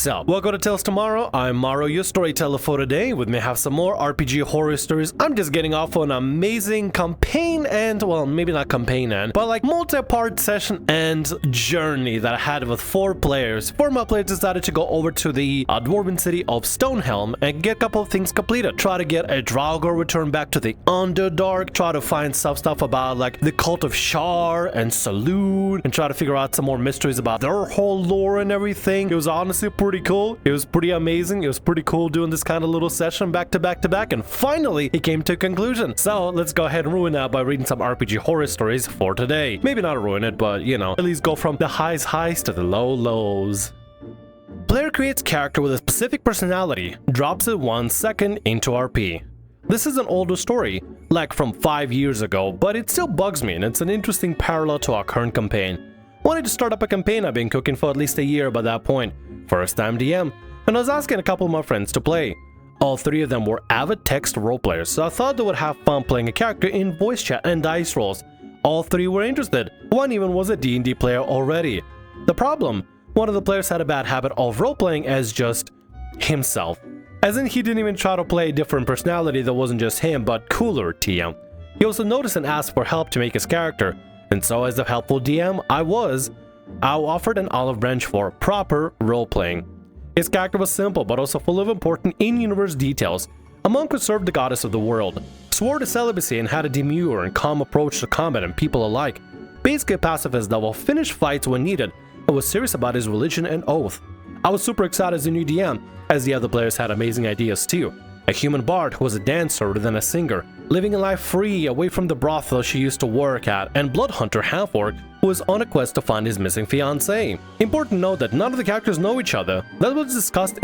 What's up? Welcome to Tales Tomorrow. I'm Morrow, your storyteller for today. With me I have some more RPG horror stories. I'm just getting off on an amazing campaign and, well, maybe not campaign end, but like multi-part session and journey that I had with 4 players. 4 of my players decided to go over to the dwarven city of Stonehelm and get a couple of things completed. Try to get a Draugr return back to the Underdark, try to find some stuff about like the cult of Shar and Saloon, and try to figure out some more mysteries about their whole lore and everything. It was honestly pretty cool. It was pretty amazing. It was pretty cool doing this kind of little session back to back to back, and finally it came to a conclusion. So let's go ahead and ruin that by reading some RPG horror stories for today. Maybe not ruin it, but you know, at least go from the highs to the lows. Player creates character with a specific personality, drops it 1 second into RP. This is an older story, like from 5 years ago, but it still bugs me and it's an interesting parallel to our current campaign. Wanted to start up a campaign I've been cooking for at least a year by that point. First time DM, and I was asking a couple of my friends to play. All 3 of them were avid text roleplayers, so I thought they would have fun playing a character in voice chat and dice rolls. All 3 were interested. One even was a D&D player already. The problem, one of the players had a bad habit of roleplaying as just himself. As in, he didn't even try to play a different personality that wasn't just him, but cooler TM. He also noticed and asked for help to make his character, and so as the helpful DM I offered an olive branch for proper role-playing. His character was simple, but also full of important in-universe details. A monk who served the goddess of the world, swore to celibacy and had a demure and calm approach to combat and people alike. Basically a pacifist that will finish fights when needed, and was serious about his religion and oath. I was super excited as a new DM, as the other players had amazing ideas too. A human bard who was a dancer rather than a singer, living a life free away from the brothel she used to work at, and blood hunter half-orc who was on a quest to find his missing fiancée. Important to note that none of the characters know each other. That was discussed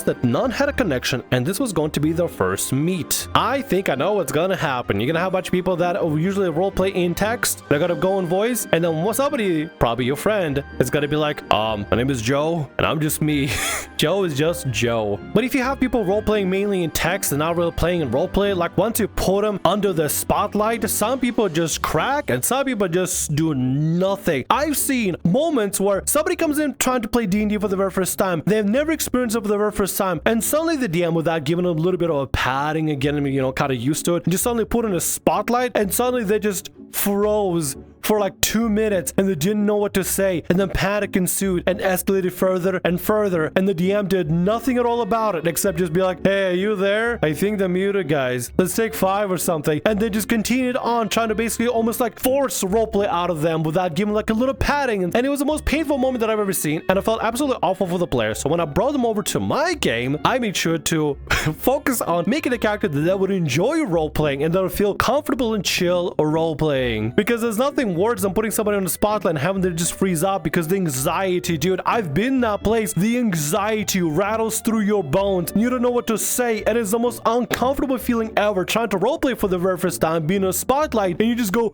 that none had a connection, and this was going to be their first meet. I think I know what's gonna happen. You're gonna have a bunch of people that usually roleplay in text. They're gonna go in voice, and then somebody, probably your friend, is gonna be like, my name is Joe, and I'm just me. Joe is just Joe. But if you have people roleplaying mainly in text and not really playing in roleplay, like once you put them under the spotlight, some people just crack, and some people just do nothing. I've seen moments where somebody comes in trying to play D&D for the very first time. They've never experienced it for the very first time, and suddenly the DM, without giving them a little bit of a padding and getting them, you know, kind of used to it, just suddenly put in a spotlight, and suddenly they just froze for like 2 minutes, and they didn't know what to say, and then panic ensued and escalated further and further, and the DM did nothing at all about it except just be like, hey, are you there? I think they're muted, guys. Let's take 5 or something. And they just continued on trying to basically almost like force roleplay out of them without giving like a little padding, and it was the most painful moment that I've ever seen, and I felt absolutely awful for the players. So when I brought them over to my game, I made sure to focus on making a character that would enjoy roleplaying and that would feel comfortable and chill roleplaying, because there's nothing worse than putting somebody on the spotlight and having them just freeze up because the anxiety, dude. I've been in that place. The anxiety rattles through your bones. You don't know what to say, and it's the most uncomfortable feeling ever trying to roleplay for the very first time, being in a spotlight, and you just go,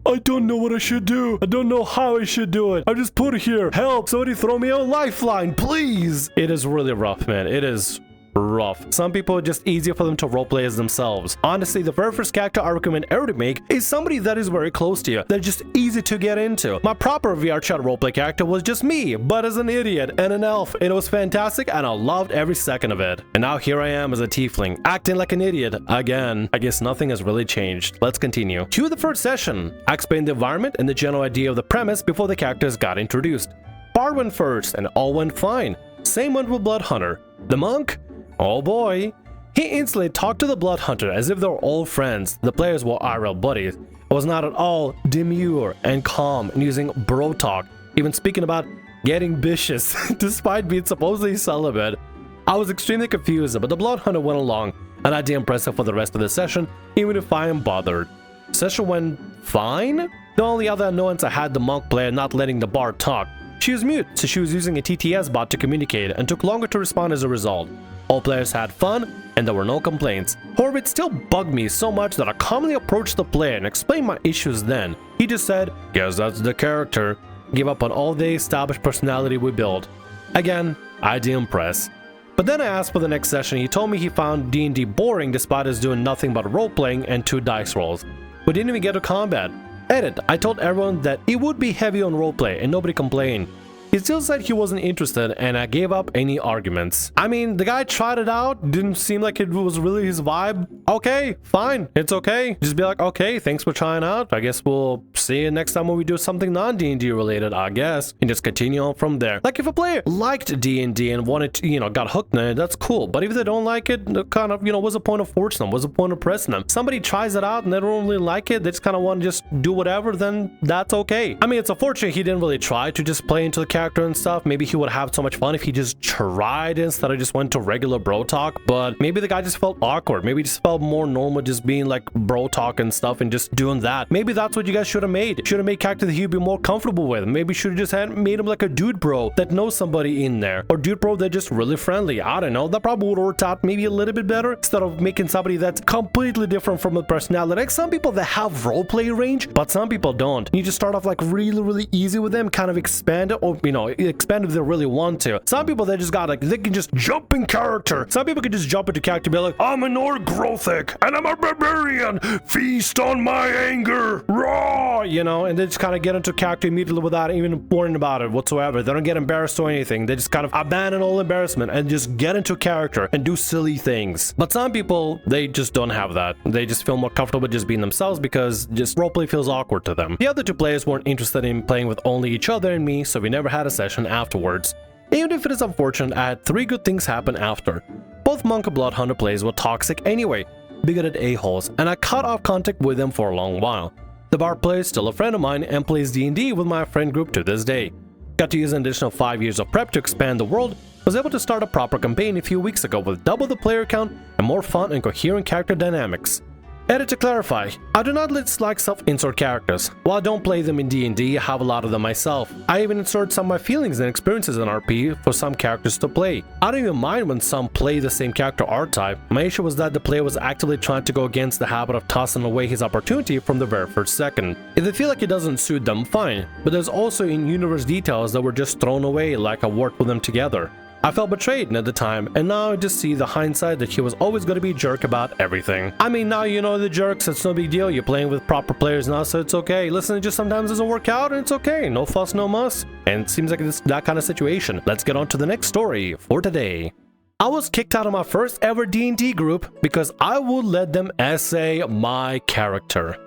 I don't know what I should do. I don't know how I should do it. I just put it here. Help, somebody throw me a lifeline, please. It is really rough, man. It is rough. Some people, it's just easier for them to roleplay as themselves. Honestly, the very first character I recommend ever to make is somebody that is very close to you, that's just easy to get into. My proper VR chat roleplay character was just me, but as an idiot and an elf. It was fantastic, and I loved every second of it. And now here I am as a tiefling, acting like an idiot again. I guess nothing has really changed. Let's continue. Cue the first session. I explained the environment and the general idea of the premise before the characters got introduced. Bard went first, and all went fine. Same went with Blood Hunter. The monk? Oh boy. He instantly talked to the Blood Hunter as if they were old friends. The players were IRL buddies. It was not at all demure and calm and using bro talk, even speaking about getting vicious despite being supposedly celibate. I was extremely confused, but the Blood Hunter went along, and I didn't press it for the rest of the session, even if I am bothered. Session went fine. The only other annoyance I had, the monk player not letting the bard talk. She was mute, so she was using a TTS bot to communicate and took longer to respond as a result. All players had fun, and there were no complaints. However, it still bugged me so much that I calmly approached the player and explained my issues then. He just said, guess that's the character. Give up on all the established personality we built. Again, I didn't press. But then I asked for the next session. He told me he found D&D boring despite us doing nothing but role-playing and 2 dice rolls. We didn't even get to combat. Edit, I told everyone that it would be heavy on roleplay and nobody complained. He still said he wasn't interested, and I gave up any arguments. I mean, the guy tried it out, didn't seem like it was really his vibe. Okay, fine, it's okay. Just be like, okay, thanks for trying out. I guess we'll see you next time when we do something non-D&D related, I guess. And just continue on from there. Like, if a player liked D&D and wanted to, got hooked in it, that's cool. But if they don't like it, kind of, what's the point of forcing them? What's the point of pressing them? Somebody tries it out and they don't really like it, they just kind of want to just do whatever, then that's okay. I mean, it's unfortunate he didn't really try to just play into the character and stuff. Maybe he would have so much fun if he just tried instead of just went to regular bro talk. But maybe the guy just felt awkward. Maybe he just felt more normal just being like bro talk and stuff and just doing that. Maybe that's what you guys should have made. Should have made character that he'd be more comfortable with. Maybe should have just made him like a dude bro that knows somebody in there, or dude bro that's just really friendly. I don't know. That probably would have worked out maybe a little bit better instead of making somebody that's completely different from the personality. Like some people that have roleplay range, but some people don't. You just start off like really easy with them, kind of expand it, or expand if they really want to. Some people they just got like they can just jump in character. Some people can just jump into character, be like, I'm an orgrothic and I'm a barbarian. Feast on my anger, raw, and they just kind of get into character immediately without even worrying about it whatsoever. They don't get embarrassed or anything. They just kind of abandon all embarrassment and just get into character and do silly things. But some people, they just don't have that. They just feel more comfortable just being themselves because just roleplay feels awkward to them. The other two players weren't interested in playing with only each other and me, so we never had a session afterwards. Even if it is unfortunate, I had 3 good things happen after. Both Monk and Bloodhunter players were toxic anyway, bigoted a-holes, and I cut off contact with them for a long while. The Bard player is still a friend of mine and plays D&D with my friend group to this day. Got to use an additional 5 years of prep to expand the world, was able to start a proper campaign a few weeks ago with double the player count and more fun and coherent character dynamics. Edit to clarify, I do not like self-insert characters. While I don't play them in D&D, I have a lot of them myself. I even insert some of my feelings and experiences in RP for some characters to play. I don't even mind when some play the same character archetype. My issue was that the player was actively trying to go against the habit of tossing away his opportunity from the very first second. If they feel like it doesn't suit them, fine, but there's also in-universe details that were just thrown away like I worked with them together. I felt betrayed at the time, and now I just see the hindsight that he was always going to be a jerk about everything. I mean, now you know the jerks, it's no big deal, you're playing with proper players now, so it's okay. Listen, it just sometimes doesn't work out, and it's okay, no fuss, no muss. And it seems like it's that kind of situation. Let's get on to the next story for today. I was kicked out of my first ever D&D group because I would let them essay my character.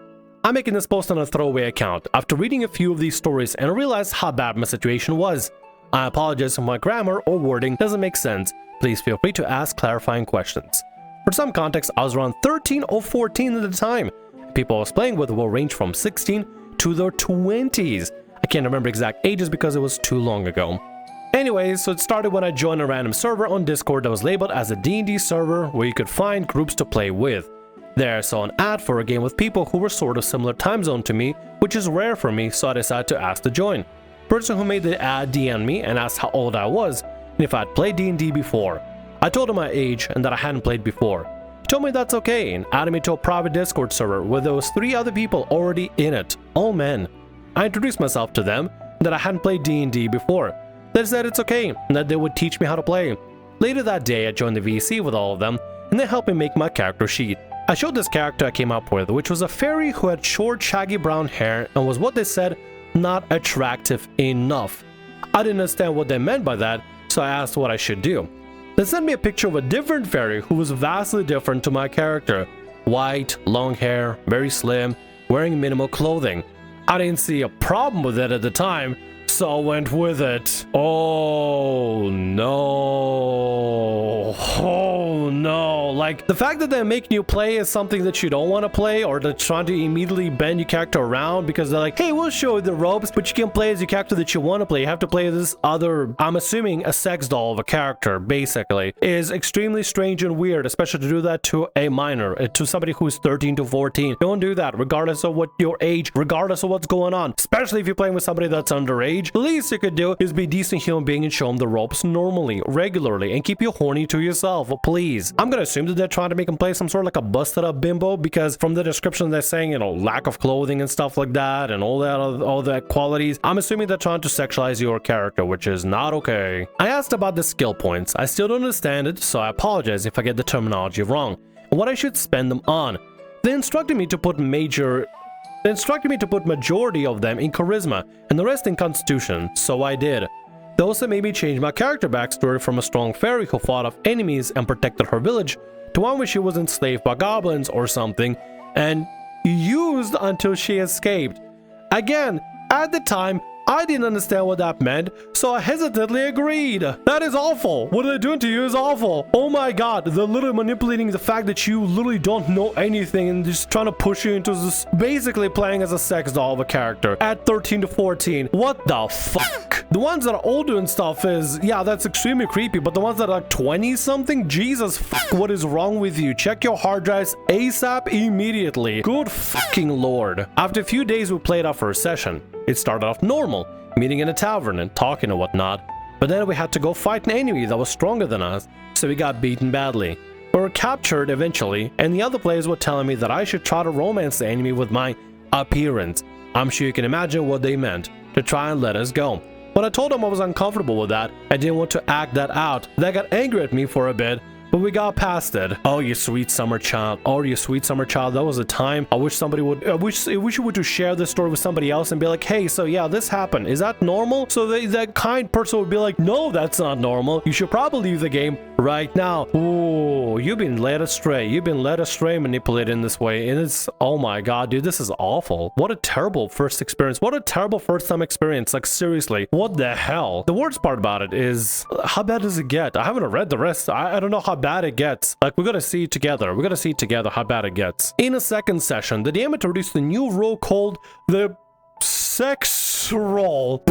I'm making this post on a throwaway account after reading a few of these stories and realized how bad my situation was. I apologize if my grammar or wording doesn't make sense. Please feel free to ask clarifying questions. For some context, I was around 13 or 14 at the time. People I was playing with will range from 16 to their 20s. I can't remember exact ages because it was too long ago. Anyways, so it started when I joined a random server on Discord that was labeled as a D&D server where you could find groups to play with. There I saw an ad for a game with people who were sort of similar time zone to me, which is rare for me, so I decided to ask to join. The person who made the ad DM'd me and asked how old I was and if I'd played D&D before. I told him my age and that I hadn't played before. He told me that's okay and added me to a private Discord server with those 3 other people already in it, all men. I introduced myself to them and that I hadn't played D&D before. They said it's okay and that they would teach me how to play. Later that day I joined the VC with all of them and they helped me make my character sheet. I showed this character I came up with, which was a fairy who had short shaggy brown hair and was what they said not attractive enough. I didn't understand what they meant by that, so I asked what I should do. They sent me a picture of a different fairy who was vastly different to my character. White, long hair, very slim, wearing minimal clothing. I didn't see a problem with it at the time, so I went with it. Oh no. Oh no. Like, the fact that they're making you play is something that you don't want to play, or they're trying to immediately bend your character around because they're like, hey, we'll show you the ropes, but you can't play as your character that you want to play. You have to play this other, I'm assuming a sex doll of a character, basically, is extremely strange and weird, especially to do that to a minor, to somebody who's 13 to 14. Don't do that, regardless of what your age, regardless of what's going on, especially if you're playing with somebody that's underage. The least you could do is be a decent human being and show them the ropes normally, regularly, and keep you horny to yourself, please. I'm gonna assume that they're trying to make him play some sort of like a busted up bimbo, because from the description they're saying, lack of clothing and stuff like that, and all that qualities. I'm assuming they're trying to sexualize your character, which is not okay. I asked about the skill points. I still don't understand it, so I apologize if I get the terminology wrong, and what I should spend them on. They instructed me to put majority of them in charisma and the rest in constitution, so I did. They also made me change my character backstory from a strong fairy who fought off enemies and protected her village to one where she was enslaved by goblins or something and used until she escaped. Again, at the time, I didn't understand what that meant, so I hesitantly agreed. That is awful. What they're doing to you is awful. Oh my god, they're literally manipulating the fact that you literally don't know anything and just trying to push you into this, basically playing as a sex doll of a character at 13 to 14. What the fuck? The ones that are older and stuff is, yeah, that's extremely creepy, but the ones that are like 20 something, Jesus fuck, what is wrong with you? Check your hard drives ASAP immediately. Good fucking lord. After a few days, we played our first session. It started off normal, meeting in a tavern and talking and whatnot, but then we had to go fight an enemy that was stronger than us, so we got beaten badly. We were captured eventually, and the other players were telling me that I should try to romance the enemy with my appearance. I'm sure you can imagine what they meant, to try and let us go. When I told them I was uncomfortable with that, I didn't want to act that out. They got angry at me for a bit, but we got past it. Oh, you sweet summer child. Oh, you sweet summer child. That was a time. I wish somebody would, I wish you would to share this story with somebody else and be like, hey, so yeah, this happened. Is that normal? So that kind person would be like, no, that's not normal. You should probably leave the game right now. Ooh, you've been led astray. You've been led astray, manipulated in this way. And it's, oh my god, dude, this is awful. What a terrible first experience. What a terrible first time experience. Like, seriously, what the hell? The worst part about it is, how bad does it get? I haven't read the rest. I don't know how bad it gets. Like, we gotta see it together. We gotta see together how bad it gets. In a second session, the DM introduced a new role called the sex role.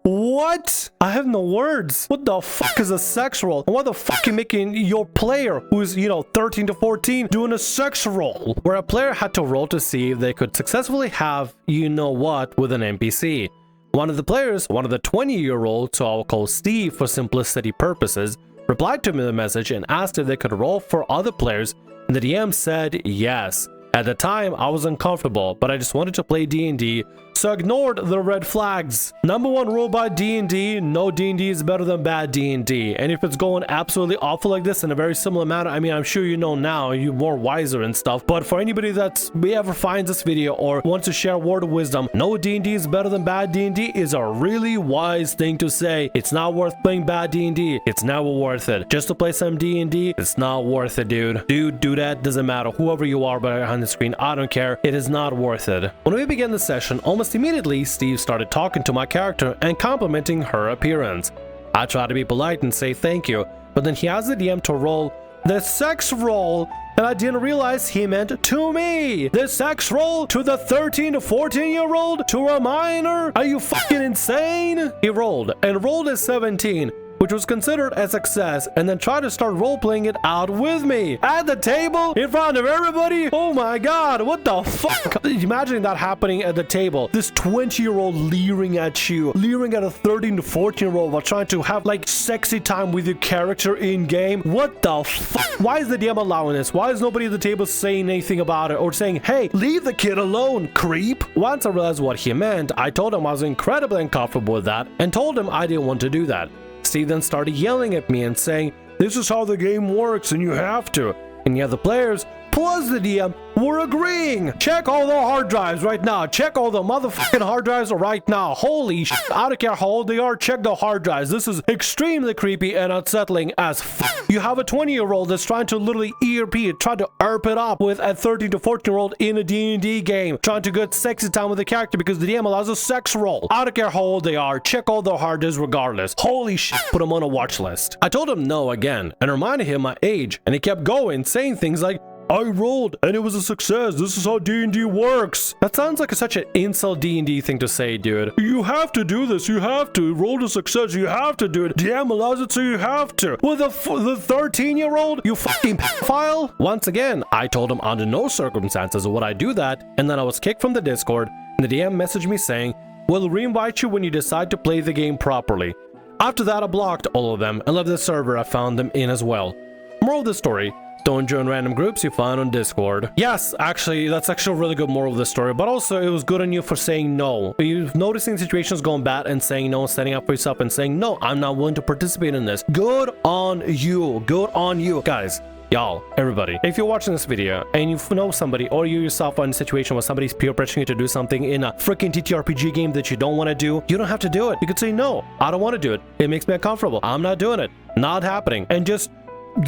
What? I have no words. What the fuck is a sex role? And why the fuck are you making your player, who's, 13 to 14, doing a sex role? Where a player had to roll to see if they could successfully have you-know-what with an NPC. One of the players, one of the 20-year-olds, so I'll call Steve for simplicity purposes, replied to me the message and asked if they could roll for other players, and the DM said yes. At the time, I was uncomfortable, but I just wanted to play D&D, so I ignored the red flags. Number one rule by D&D, no D&D is better than bad D&D. And if it's going absolutely awful like this in a very similar manner, I mean, I'm sure you know now, you're more wiser and stuff. But for anybody that's ever finds this video or wants to share a word of wisdom, no D&D is better than bad D&D is a really wise thing to say. It's not worth playing bad D&D. It's never worth it. Just to play some D&D, it's not worth it, dude. Dude, do that. Doesn't matter. Whoever you are behind the screen, I don't care. It is not worth it. When we began the session, almost immediately, Steve started talking to my character and complimenting her appearance. I tried to be polite and say thank you, but then he asked the DM to roll the sex roll, and I didn't realize he meant to me. The sex roll to the 13 to 14-year-old? To a minor? Are you fucking insane? He rolled, and rolled a 17. Which was considered a success, and then tried to start role-playing it out with me. At the table, in front of everybody? Oh my god, what the fuck? Imagine that happening at the table. This 20-year-old leering at you, leering at a 13 to 14-year-old while trying to have, like, sexy time with your character in-game. What the fuck? Why is the DM allowing this? Why is nobody at the table saying anything about it or saying, hey, leave the kid alone, creep? Once I realized what he meant, I told him I was incredibly uncomfortable with that and told him I didn't want to do that. Steve then started yelling at me and saying, this is how the game works and you have to. And the other players, plus the DM, were agreeing. Check all the hard drives right now. Check all the motherfucking hard drives right now. Holy shit. I don't care how old they are. Check the hard drives. This is extremely creepy and unsettling as fuck. You have a 20-year-old that's trying to literally ERP, trying to ERP it up with a 13 to 14-year-old in a D&D game, trying to get sexy time with the character because the DM allows a sex roll. I don't care how old they are. Check all the hard drives regardless. Holy shit. Put them on a watch list. I told him no again and reminded him my age, and he kept going, saying things like, I rolled and it was a success. This is how D&D works. That sounds like such an incel D&D thing to say, dude. You have to do this. You have to. Roll to success. You have to do it. DM allows it, so you have to. With the 13-year-old? You fucking pedophile? Once again, I told him under no circumstances would I do that, and then I was kicked from the Discord, and the DM messaged me saying, we'll re-invite you when you decide to play the game properly. After that, I blocked all of them and left the server I found them in as well. Moral of the story, don't join random groups you find on Discord. Yes, actually, that's actually a really good moral of the story, but also it was good on you for saying no. You're noticing situations going bad and saying no, standing up for yourself and saying, no, I'm not willing to participate in this. Good on you. Good on you. Guys, Y'all, everybody, if you're watching this video and you know somebody or you yourself are in a situation where somebody's peer pressuring you to do something in a freaking TTRPG game that you don't want to do, you don't have to do it. You could say, no, I don't want to do it. It makes me uncomfortable. I'm not doing it. Not happening. And just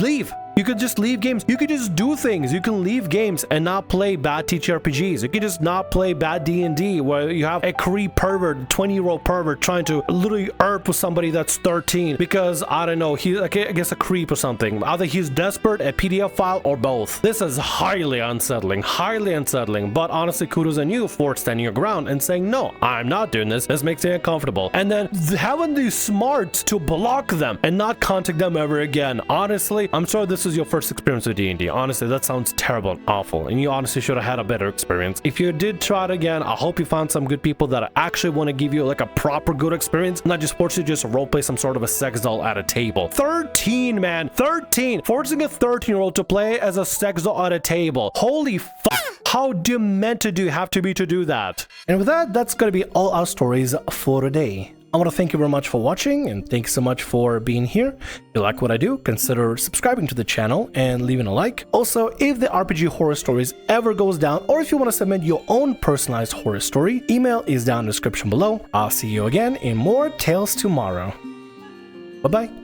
leave. You could just leave games. You could just do things. You can leave games and not play bad TTRPGs. You could just not play bad D&D where you have a creep pervert, 20-year-old pervert trying to literally ERP with somebody that's 13 because, I don't know, he's like, I guess a creep or something. Either he's desperate, a PDF file, or both. This is highly unsettling, but honestly, kudos on you for standing your ground and saying, no, I'm not doing this. This makes me uncomfortable. And then having the smarts to block them and not contact them ever again. Honestly, I'm sorry this is your first experience with D&D. Honestly, that sounds terrible and awful, and you honestly should have had a better experience. If you did try it again, I hope you found some good people that actually want to give you like a proper good experience, not just force you to just roleplay some sort of a sex doll at a table. 13, man, 13, forcing a 13-year-old to play as a sex doll at a table. Holy fuck. How demented do you have to be to do that? And with that, that's gonna be all our stories for today. I want to thank you very much for watching, and thanks so much for being here. If you like what I do, consider subscribing to the channel and leaving a like. Also, if the RPG Horror Stories ever goes down, or if you want to submit your own personalized horror story, email is down in the description below. I'll see you again in more Tales Tomorrow. Bye-bye.